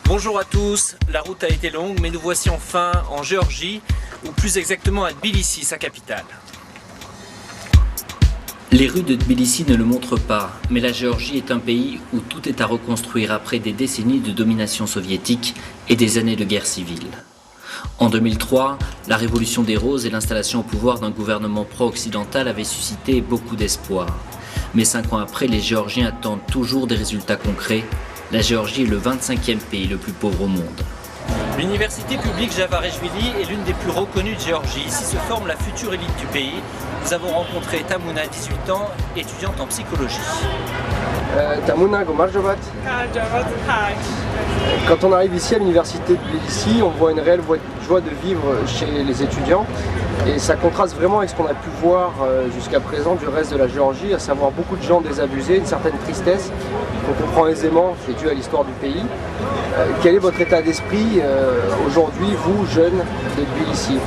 Bonjour à tous, la route a été longue mais nous voici enfin en Géorgie, ou plus exactement à Tbilissi, sa capitale. Les rues de Tbilissi ne le montrent pas, mais la Géorgie est un pays où tout est à reconstruire après des décennies de domination soviétique et des années de guerre civile. En 2003, la révolution des roses et l'installation au pouvoir d'un gouvernement pro-occidental avaient suscité beaucoup d'espoir. Mais 5 ans après, les Géorgiens attendent toujours des résultats concrets. La Géorgie est le 25e pays le plus pauvre au monde. L'université publique Javareshvili est l'une des plus reconnues de Géorgie. Ici se forme la future élite du pays. Nous avons rencontré Tamuna, 18 ans, étudiante en psychologie. Tamuna, Gomarjovat. Quand on arrive ici à l'université de Tbilissi, on voit une réelle joie de vivre chez les étudiants. Et ça contraste vraiment avec ce qu'on a pu voir jusqu'à présent du reste de la Géorgie, à savoir beaucoup de gens désabusés, une certaine tristesse qu'on comprend aisément, c'est dû à l'histoire du pays. Quel est votre état d'esprit aujourd'hui, vous, jeunes de Tbilissi?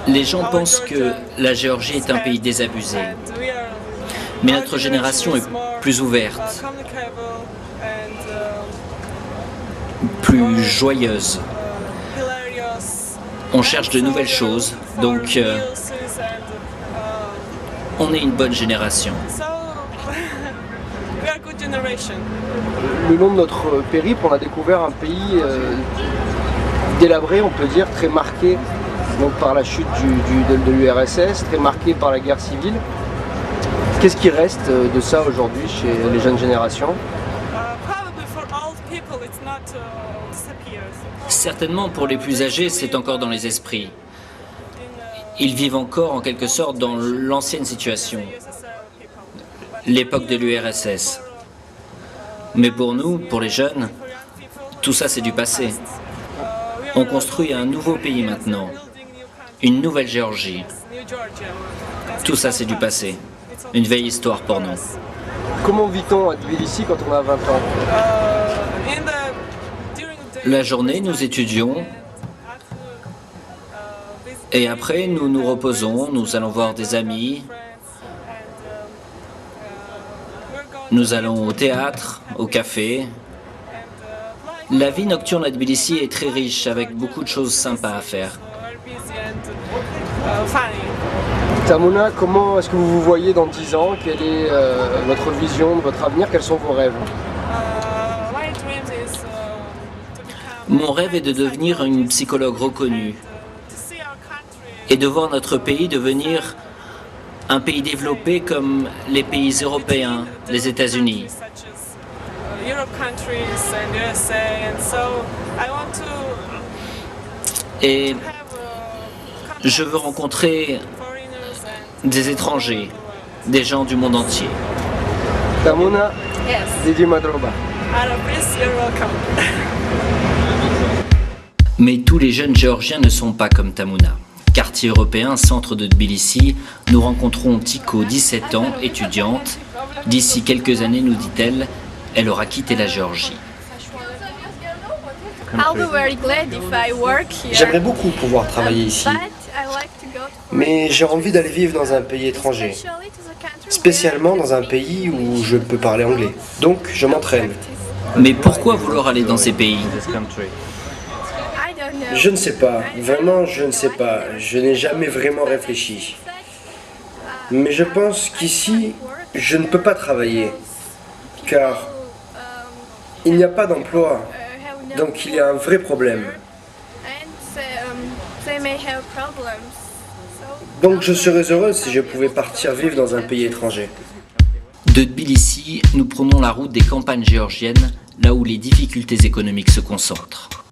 Les gens pensent que la Géorgie est un pays désabusé. Mais notre génération est plus ouverte, plus joyeuse. On cherche de nouvelles choses, donc on est une bonne génération. Le long de notre périple, on a découvert un pays délabré, on peut dire, très marqué donc, par la chute de l'URSS, très marqué par la guerre civile. Qu'est-ce qui reste de ça aujourd'hui chez les jeunes générations? Certainement pour les plus âgés, c'est encore dans les esprits. Ils vivent encore en quelque sorte dans l'ancienne situation, l'époque de l'URSS. Mais pour nous, pour les jeunes, tout ça c'est du passé. On construit un nouveau pays maintenant, une nouvelle Géorgie. Tout ça c'est du passé, une vieille histoire pour nous. Comment vit-on à Tbilissi quand on a 20 ans? La journée, nous étudions et après nous nous reposons, nous allons voir des amis, nous allons au théâtre, au café. La vie nocturne à Tbilissi est très riche avec beaucoup de choses sympas à faire. Tamuna, comment est-ce que vous vous voyez dans 10 ans? Quelle est votre vision de votre avenir? Quels sont vos rêves? Mon rêve est de devenir une psychologue reconnue et de voir notre pays devenir un pays développé comme les pays européens, les États-Unis. Et je veux rencontrer des étrangers, des gens du monde entier. Tamuna, Didi Madroba. Mais tous les jeunes géorgiens ne sont pas comme Tamuna. Quartier européen, centre de Tbilissi, nous rencontrons Tiko, 17 ans, étudiante. D'ici quelques années, nous dit-elle, elle aura quitté la Géorgie. J'aimerais beaucoup pouvoir travailler ici, mais j'ai envie d'aller vivre dans un pays étranger, spécialement dans un pays où je peux parler anglais. Donc, je m'entraîne. Mais pourquoi vouloir aller dans ces pays? Je ne sais pas, vraiment je ne sais pas, je n'ai jamais vraiment réfléchi. Mais je pense qu'ici, je ne peux pas travailler, car il n'y a pas d'emploi, donc il y a un vrai problème. Donc je serais heureuse si je pouvais partir vivre dans un pays étranger. De Tbilissi, nous prenons la route des campagnes géorgiennes, là où les difficultés économiques se concentrent.